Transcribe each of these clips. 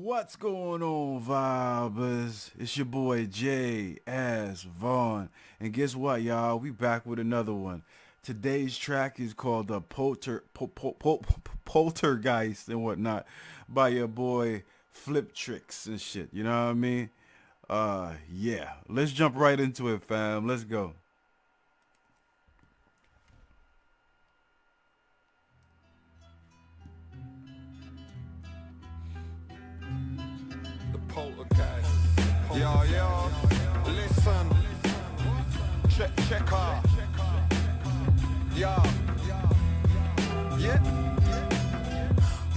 What's going on, vibers? It's your boy J S Vaughn, and guess what, y'all? We back with another one. Today's track is called the Poltergeist and whatnot by your boy Fliptrix and shit. You know what I mean? Yeah. Let's jump right into it, fam. Let's go. The poltergeist. Yo, listen. Check out. Yeah.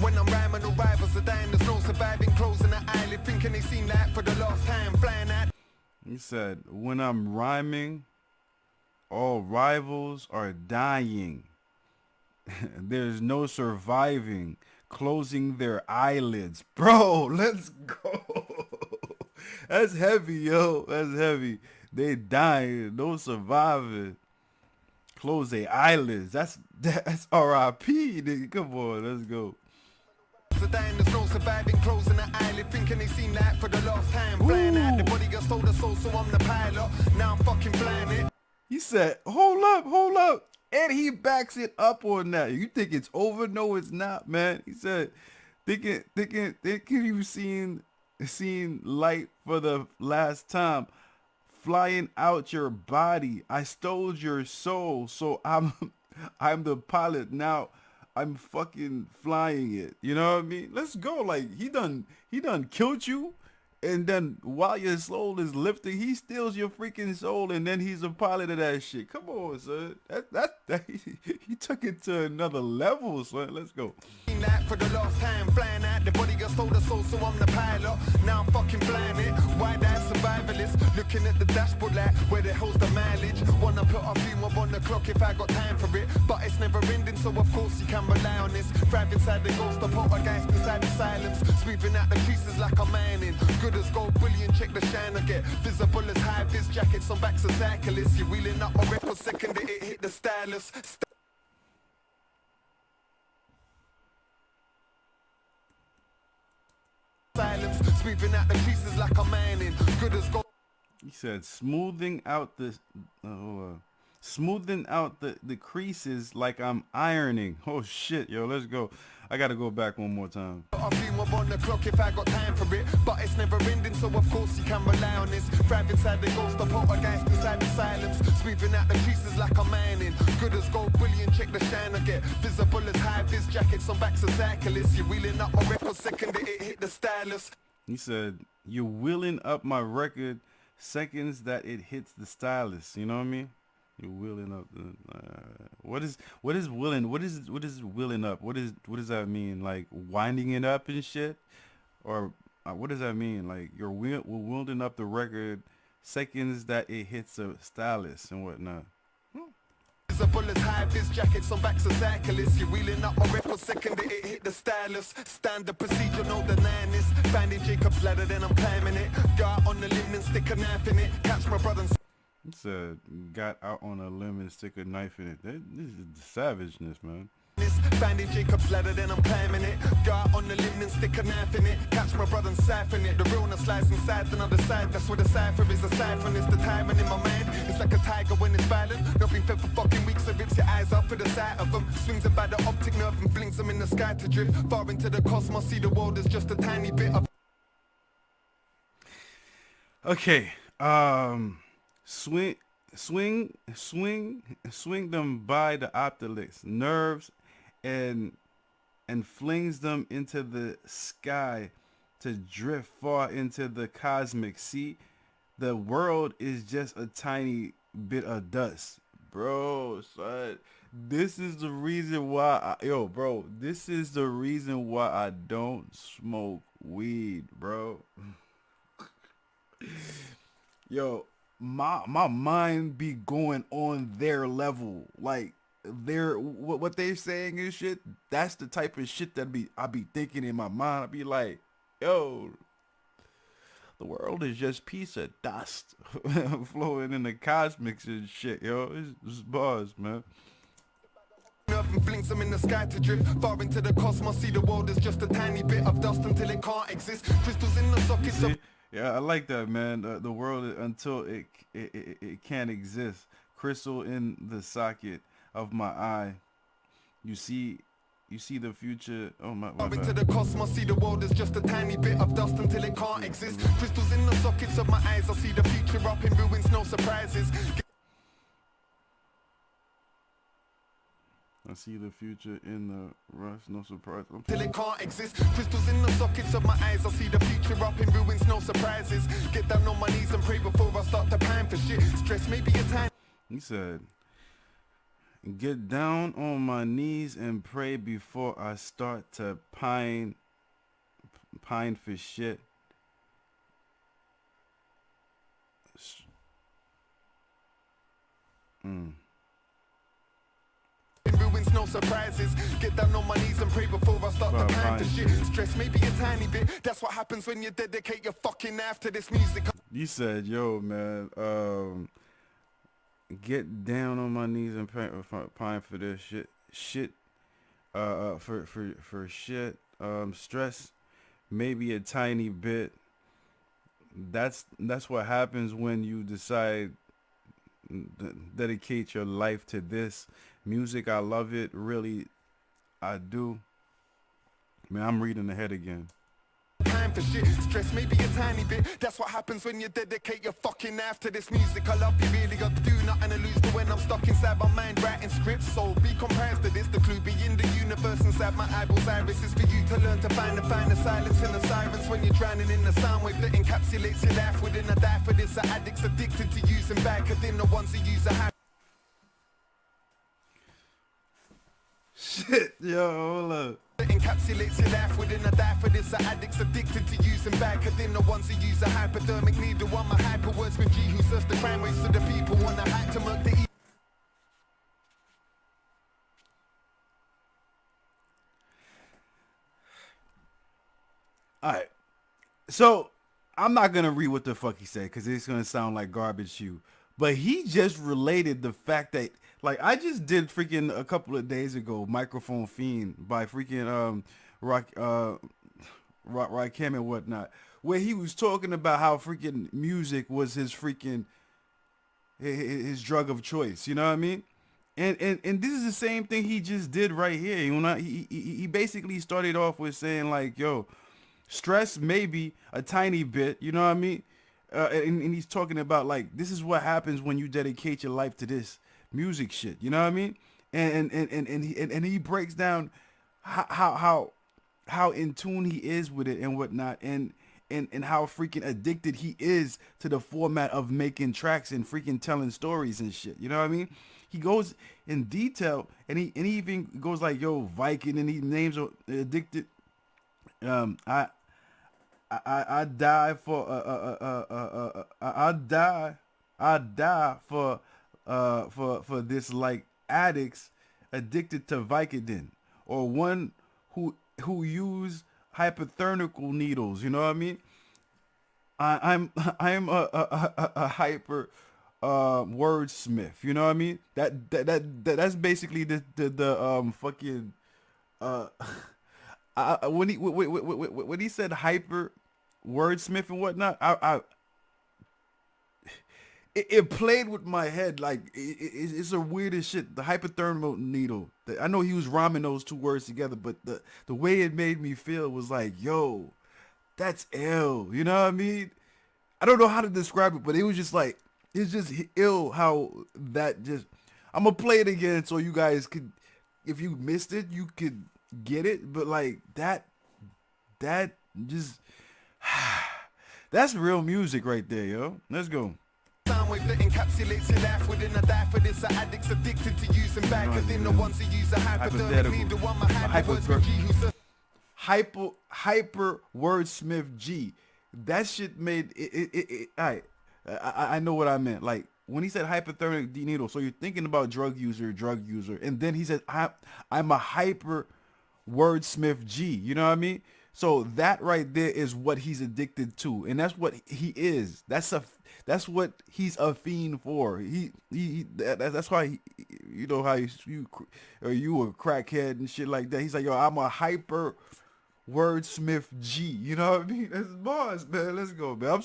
When I'm rhyming, the rivals are dying. There's no surviving, closing the eyelid, thinking they seen that for the last time. Flying out. He said, when I'm rhyming, all rivals are dying. There's no surviving, closing their eyelids. Bro, let's go. That's heavy, yo. That's heavy. They dying, no surviving. Close their eyelids. That's R.I.P. nigga. Come on, let's go. There's no surviving, closing the eyelid, thinking they seen that for the last time. Flying out, the body got stole the soul, so I'm the pilot. Now I'm fucking flying it. He said, hold up. And he backs it up on that. You think it's over? No, it's not, man. He said, thinking you seen light for the last time. Flying out your body. I stole your soul, so I'm the pilot now. I'm fucking flying it. You know what I mean? Let's go. Like he done killed you, and then while your soul is lifting, he steals your freaking soul, and then he's a pilot of that shit. Come on, son. That he took it to another level, son. Let's go. That for the last time, flying out, the body got stole the soul, so I'm the pilot. Now I'm fucking flying it. Wide-eyed survivalist, looking at the dashboard like where the hell's the mileage? Wanna put a few more on the clock if I got time for it, but it's never ending, so of course you can rely on this. Thrive inside the ghost, the poltergeist inside asylums, sweeping out the creases like I'm mining. Good as gold, bullion, check the shine I get. Visible as high vis jackets on backs of cyclists. You're wheeling up my rep per second, it hit the stylus. Sweeping out the creases like I'm mining. Good as gold. He said, smoothing out the creases like I'm ironing. Oh shit, yo, let's go. I gotta go back one more time. A few more on the clock if I got time for it, but it's never ending, so of course you can rely on this. Thrive inside the ghost, the poltergeist inside the silence, sweeping out the creases like I'm mining. Good as gold, bullion, check the shine I get. Visible as high vis jackets on backs of cyclists. You're wheeling up my rep per second, it hit the stylus. He said, you're wheeling up my record seconds that it hits the stylus. You know what I mean? You're wheeling up the what is wheeling? What is wheeling up? What does that mean? Like winding it up and shit? Or what does that mean? Like we're wheeling up the record seconds that it hits the stylus and whatnot. Visible as high vis jackets on backs of cyclists. You're wheeling up my rep per second, it hit the stylus. Standard procedure, no denying this. Findin Jacob's ladder, then I'm climbing it. Got on the limb and stick a knife in it. Catch my brother. He said, got out on a limb and stick a knife in it. This is savageness, man. Findin Jacob's ladder, then I'm climbing it. Got on the limb and stick a knife in it. Catch my brother and siphon it. The realness lies inside another side. That's where the cipher is. A siphon is the tyrant in my mind. It's like a tiger when it's violent. Not been fed for fucking weeks, so rips your eyes out for the sight of them. Swings them by the optic nerve and flings them in the sky to drift far into the cosmos. See the world as just a tiny bit of. Okay, swing them by the optics nerves and flings them into the sky to drift far into the cosmic. See, the world is just a tiny bit of dust, bro. Son, this is the reason why this is the reason why I don't smoke weed, bro. Yo, my mind be going on their level, like what they're saying and shit. That's the type of shit that I be thinking in my mind. I be like, yo, the world is just piece of dust flowing in the cosmics and shit, yo. It's bars, man. Up and blinks them in the sky to drift. Far into the cosmos, see the world as just a tiny bit of dust until it can't exist. Crystals in the sockets of... Yeah, I like that, man. The world until it can't exist. Crystal in the socket of my eye. You see the future. Oh my Far into the cosmos, see the world as just a tiny bit of dust until it can't exist. Crystals in the sockets of my eyes. I see the future up in ruins, no surprises. I see the future in the rush, no surprise. Till it can't exist. Crystals in the sockets of my eyes. I see the future up in ruins, no surprises. Get down on my knees and pray before I start to pine for shit. Stress maybe a time. He said, get down on my knees and pray before I start to pine for shit. Ruins, no surprises. Get down on my knees and pray before I start to pine for shit. Stress maybe a tiny bit. That's what happens when you dedicate your fucking life to this music. You said, yo, man, get down on my knees and pine for this shit. For shit. Stress maybe a tiny bit. That's what happens when you decide dedicate your life to this music. I love it, really, I do. Man, I'm reading ahead again. Time for shit, stress maybe a tiny bit. That's what happens when you dedicate your fucking life to this music. I love you, really got to do nothing to lose. But when I'm stuck inside my mind writing scripts, so be comprised to this. The clue be in the universe inside my eyeballs. Iris is for you to learn to find the silence in the sirens when you're drowning in the sound wave that encapsulates your life within a die for this. The addicts addicted to using back, and then the ones who use a habit. Shit, yo, hold up. Encapsulates your life within a die for this. The addicts addicted to using back, and then the ones who use a hypodermic needle. On my hyper words with G who serves the crime rates to the people wanna hack to murk the e. Alright, so I'm not gonna read what the fuck he said because it's gonna sound like garbage to you. But he just related the fact that, like, I just did freaking a couple of days ago, Microphone Fiend by freaking Rakim and whatnot, where he was talking about how freaking music was his freaking his drug of choice. You know what I mean? And this is the same thing he just did right here. You know, he basically started off with saying like, yo, stress maybe a tiny bit. You know what I mean? And he's talking about like, this is what happens when you dedicate your life to this music shit. You know what I mean? And he breaks down how in tune he is with it and whatnot, and how freaking addicted he is to the format of making tracks and freaking telling stories and shit. You know what I mean? He goes in detail, and he even goes like, yo, Viking, and he names addicted. I die for I die for this, like addicts addicted to Vicodin, or one who use hypothetical needles. You know what I mean? I'm a hyper wordsmith. You know what I mean? That's basically the fucking when he said hyper wordsmith and whatnot, it played with my head like it's the weirdest shit. The hypothermal needle. I know he was rhyming those two words together, but the way it made me feel was like, yo, that's ill. You know what I mean? I don't know how to describe it, but it was just like, it's just ill how that just. I'm gonna play it again so you guys could, if you missed it, you could get it. But like that just that's real music right there, yo. Let's go. Sound wave that encapsulates your life within a die for this. The addicts addicted to using back, and then the ones who use a hypodermic needle. On my hyper wordsmith G who hyper wordsmith G. That shit made it. Alright, I know what I meant. Like when he said hypodermic needle, so you're thinking about drug user, and then he said I'm a hyper wordsmith G. You know what I mean? So that right there is what he's addicted to, and that's what he is. That's That's what he's a fiend for. That's why you know how you a crackhead and shit like that. He's like, yo, I'm a hyper wordsmith G. You know what I mean? That's bars, man. Let's go, man. I'm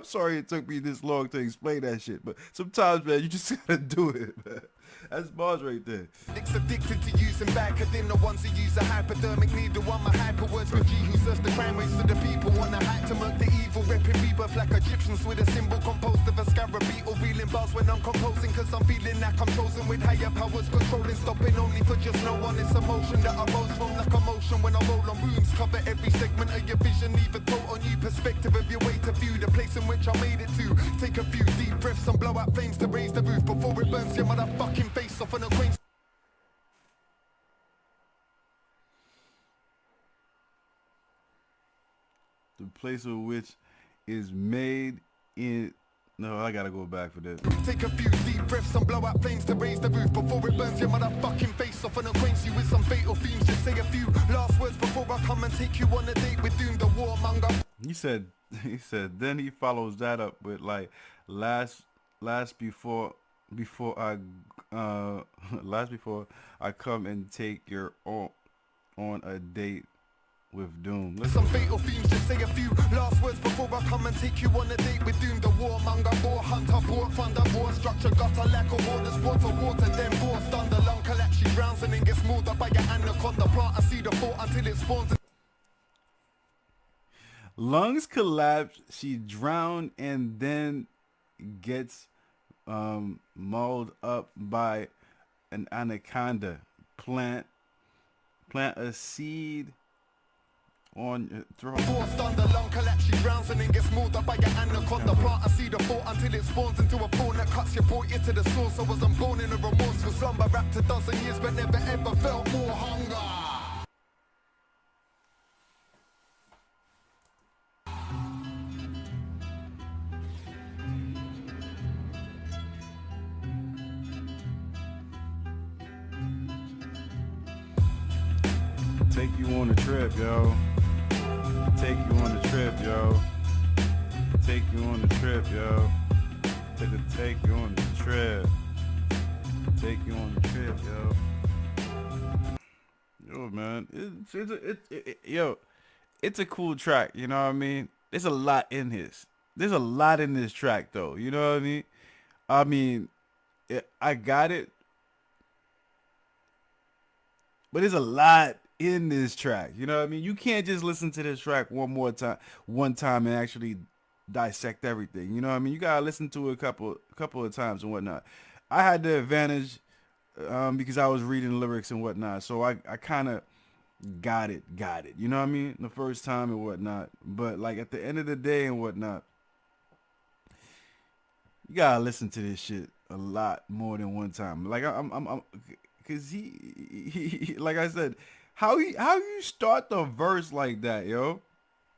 sorry it took me this long to explain that shit, but sometimes, man, you just gotta do it, man. That's bars right there. Addicted to using Bacardin, the ones who use a hypodermic needle. I'm a hyper wordsmith G who serves the crime race to the people. On a hack to murk the evil, repping rebirth like Egyptians with a symbol composed of a scarab beetle. Wheeling bars when I'm composing, cause I'm feeling like I'm chosen with higher powers controlling. Stopping only for just no honest emotion that arose from like emotion when I roll on rooms. Cover every segment of your vision, leave a total new perspective of your way to view the place in which I made it to. Take a few deep breaths and blow out flames to raise the roof before it burns your motherfucking face off on a queen. The place of which is made in... No, I gotta go back for this. Take a few deep breaths and blow out flames to raise the roof before it burns your motherfucking face off and acquaints you with some fatal themes. Just say a few last words before I come and take you on a date with Doom the warmonger. He said, then he follows that up with like, last before I come and take your on a date with Doom. Listen. Some fatal themes, just say a few last words before I come and take you on a date with Doom the warmonger. War hunter, war thunder, war structure, gutter like a water, water, then war thunder. Lung collapse, she drowns and then gets mauled up by your anaconda. Plant a seed of thought until it spawns. Lungs collapse, she drowned and then gets mauled up by an anaconda. Plant a seed on your throat. Forced under lung collapse, she drowns and then gets mauled up by your anaconda. Plant a seed of thought until it spawns into a thorn that cuts your brought you to the source. I wasn't born in a remorseful slumber, wrapped a dozen years but never ever felt more hunger. Take you on a trip, yo. Take you on a trip, yo. Take you on a trip, yo. Take you on a trip. Take you on a trip, yo. Yo, man, it's a cool track. You know what I mean? There's a lot in this. There's a lot in this track, though. You know what I mean? I got it, but there's a lot in this track. You know what I mean? You can't just listen to this track one time and actually dissect everything. You know what I mean? You gotta listen to it a couple of times and whatnot. I had the advantage because I was reading lyrics and whatnot, so I kind of got it. You know what I mean? The first time and whatnot. But like at the end of the day and whatnot, you gotta listen to this shit a lot more than one time. Like I'm cause he like I said, how you start the verse like that, yo?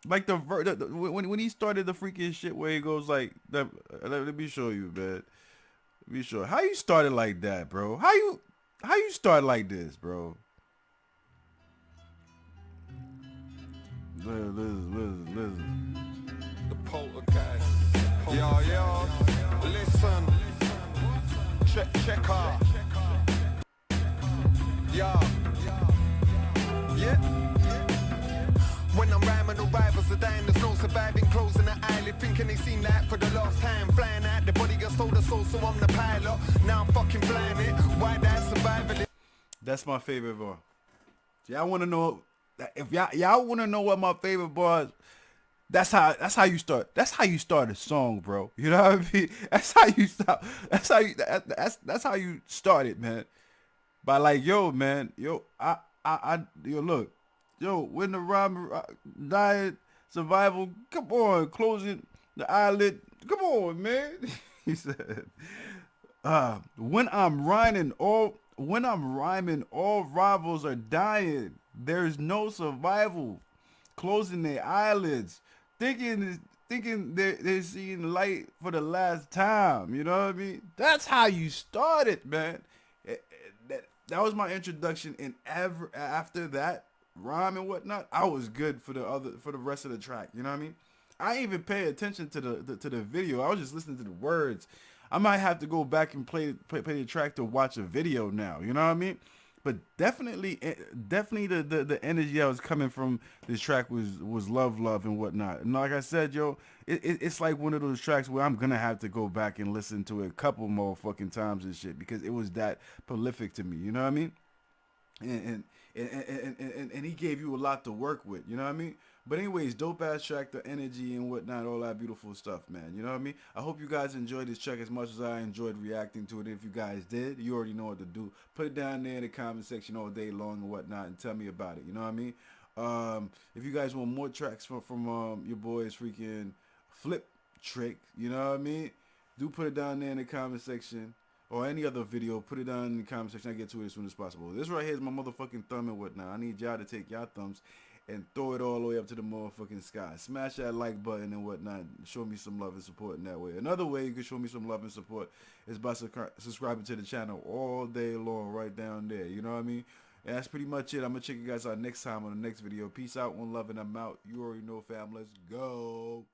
Like when he started the freaking shit where he goes like, let me show you, man. Let me show how you started like that, bro. How you start like this, bro? Listen. The Poltergeist. Yo, listen. Check out. Yeah. When I'm rhyming, the rivals are dying. There's no surviving, closing the eyelid, thinking they seen that for the last time. Flying out, the body got stole the soul, so I'm the pilot. Now I'm fucking flying it. Why that survivalist? That's my favorite bar. Y'all want to know? If y'all want to know what my favorite bar is, that's how you start. That's how you start a song, bro. You know what I mean? That's how you start. That's how you start it, man. By like, yo, man, yo, yo, look, yo, when the rhyme, dyin, survival, come on, closing the eyelid, come on, man. He said, when I'm rhyming, all rivals are dying. There's no survival. Closing their eyelids, thinking they're seeing light for the last time. You know what I mean? That's how you started, man. That was my introduction, and after that rhyme and whatnot, I was good for the rest of the track. You know what I mean? I ain't even pay attention to the video. I was just listening to the words. I might have to go back and play the track to watch a video now. You know what I mean? But definitely the energy that was coming from this track was love and whatnot. And like I said, yo, it's like one of those tracks where I'm gonna have to go back and listen to it a couple more fucking times and shit because it was that prolific to me. You know what I mean? And he gave you a lot to work with, you know what I mean? But anyways, dope ass track, the energy and whatnot, all that beautiful stuff, man. You know what I mean? I hope you guys enjoyed this track as much as I enjoyed reacting to it. If you guys did, you already know what to do. Put it down there in the comment section all day long and whatnot, and tell me about it. You know what I mean? If you guys want more tracks from your boys freaking Fliptrix, you know what I mean? Do put it down there in the comment section. Or any other video, put it down in the comment section. I get to it as soon as possible. This right here is my motherfucking thumb and whatnot. I need y'all to take y'all thumbs and throw it all the way up to the motherfucking sky. Smash that like button and whatnot. Show me some love and support in that way. Another way you can show me some love and support is by subscribing to the channel all day long right down there. You know what I mean? And that's pretty much it. I'm going to check you guys out next time on the next video. Peace out, one love, and I'm out. You already know, fam. Let's go.